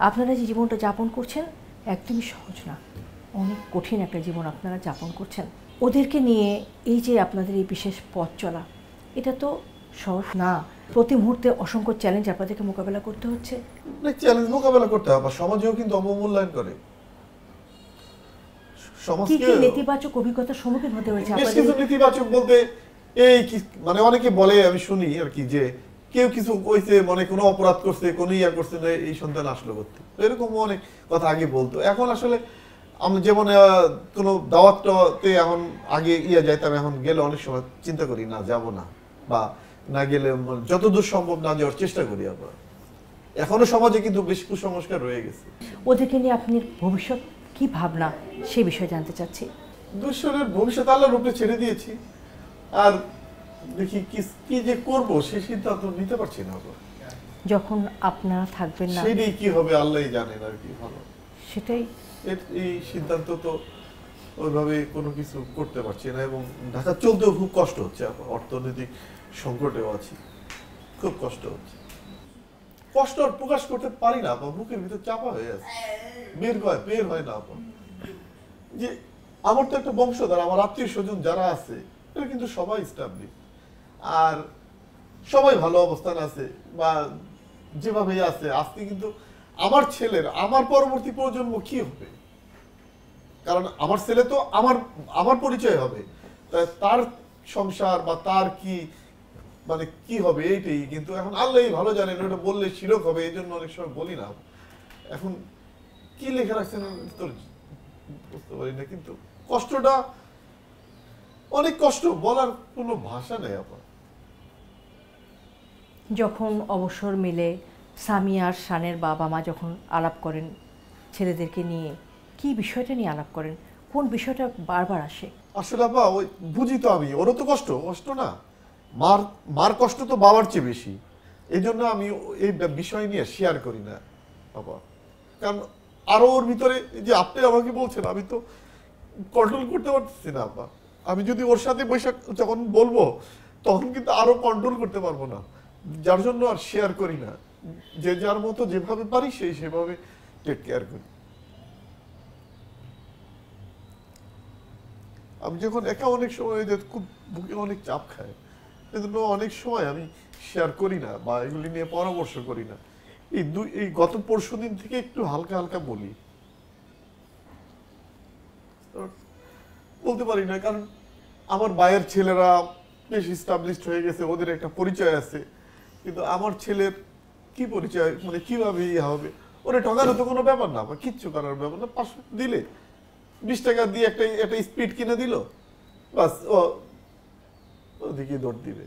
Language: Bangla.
আপনারা যে জীবনটা যাপন করছেন একদমই সহজ না, অনেক কঠিন একটা জীবন আপনারা যাপন করছেন। ওদেরকে নিয়ে এই যে আপনাদের এই বিশেষ পথ চলা, এটা তো সহজ না। প্রতি মুহূর্তে অসংখ্য চ্যালেঞ্জ আপনাদেরকে মোকাবেলা করতে হচ্ছে। চ্যালেঞ্জ মোকাবেলা করতে হবে, সমাজেও কিন্তু অবমূল্যায়ন করে। কি কি নেতিবাচক অভিজ্ঞতার সম্মুখীন হতে হয়েছে বেশ কিছু নেতিবাচক বলতে এই মানে অনেকে বলে, আমি শুনি আর কি, যে কেউ কিছু কইছে, মানে কোনো অপরাধ করছে, কোনো ইয়া করছে না, এই সন্তান আসলো করতে, এরকম অনেক কথা আগে বলতো। এখন আসলে আমরা যেমন কোনো দাওয়াতটাতে এখন আগে ইয়া যাইতাম, এখন গেলে অনেক সময় চিন্তা করি না যাব না, বা না গেলে যতদূর সম্ভব না যাওয়ার চেষ্টা করি। আবার এখনো সমাজে কিন্তু বেশ কুসংস্কার রয়ে গেছে। ওদেরকে নিয়ে আপনি ভবিষ্যৎ কি ভাবনা সে বিষয়ে জানতে চাচ্ছি। দুঃসরের ভবিষ্যৎ আল্লাহর উপরে ছেড়ে দিয়েছি, আর দেখি কি যে করব সে সিদ্ধান্ত নিতে পারছি না। যখন আপনারা থাকবেন না সেটাই কি হবে আল্লাহই জানেন আর কি। ভালো সেটাই, এই সিদ্ধান্ত তো ওইভাবে কোনো কিছু করতে পারছি না, এবং ঢাকা চলতেও খুব কষ্ট হচ্ছে। অর্থনৈতিক সংকটেও আছি, খুব কষ্ট হচ্ছে। কষ্ট আর প্রকাশ করতে পারি না, বুকের ভিতর চাপা হয়ে আছে, বের হয় না। যে আমার তো একটা বংশধর, আমার আত্মীয় স্বজন যারা আছে এরা কিন্তু সবাই স্টাবলিশ, আর সবাই ভালো অবস্থান আছে, বা যেভাবে আছে আজকে। কিন্তু আমার ছেলের, আমার পরবর্তী প্রজন্ম কি হবে? কারণ আমার ছেলে তো আমার পরিচয় হবে, তার সংসার বা তার কি মানে কি হবে এইটাই। কিন্তু এখন আল্লাহই ভালো জানেন, ওটা বললে শিরক হবে, এই জন্য অনেক সময় বলি না। এখন কি লেখা রাখছেন তোর বুঝতে পারি না, কিন্তু কষ্টটা অনেক কষ্ট, বলার কোনো ভাষা নেই। আপনার যখন অবসর মিলে সামিয়া আর শানের বাবা মা যখন আলাপ করেন ছেলেদেরকে নিয়ে, কি বিষয়টা নিয়ে আলাপ করেন, কোন বিষয়টা বারবার আসে? আসলে আপা ওই বুঝি তো আমি, ওরও তো কষ্ট না, মার কষ্ট তো বাবার চেয়ে বেশি। এই জন্য আমি এই বিষয় নিয়ে শেয়ার করি না বাবা, কারণ আরো ওর ভিতরে যে আপনি আমাকে বলছেন, আমি তো কন্ট্রোল করতে পারতেছি না আপা। আমি যদি ওর সাথে বৈশাখ যখন বলবো, তখন কিন্তু আরো কন্ট্রোল করতে পারবো না, যার জন্য আর শেয়ার করি না। যে যার মতো যেভাবে পারি সেভাবে টেক কেয়ার করি। আমি যখন একা অনেক সময় খুব বুকে অনেক চাপ খায়, এজন্য অনেক সময় আমি শেয়ার করি না, বা এগুলি নিয়ে পরামর্শ করি না। এই গত পরশুদিন থেকে একটু হালকা হালকা বলতে পারি না, কারণ আমার ভাইয়ের ছেলেরা বেশ এস্টাবলিশড হয়ে গেছে, ওদের একটা পরিচয় আছে। কিন্তু আমার ছেলের কি পরিচয়, মানে কিভাবে ইয়ে হবে? ওরা ঠকানো তো কোনো ব্যাপার না, বা কিচ্ছু করার ব্যাপার না। 500 দিলে 20 টাকা দিয়ে একটা স্পিড কিনে দিল, বাস ওদিকে দৌড় দিবে।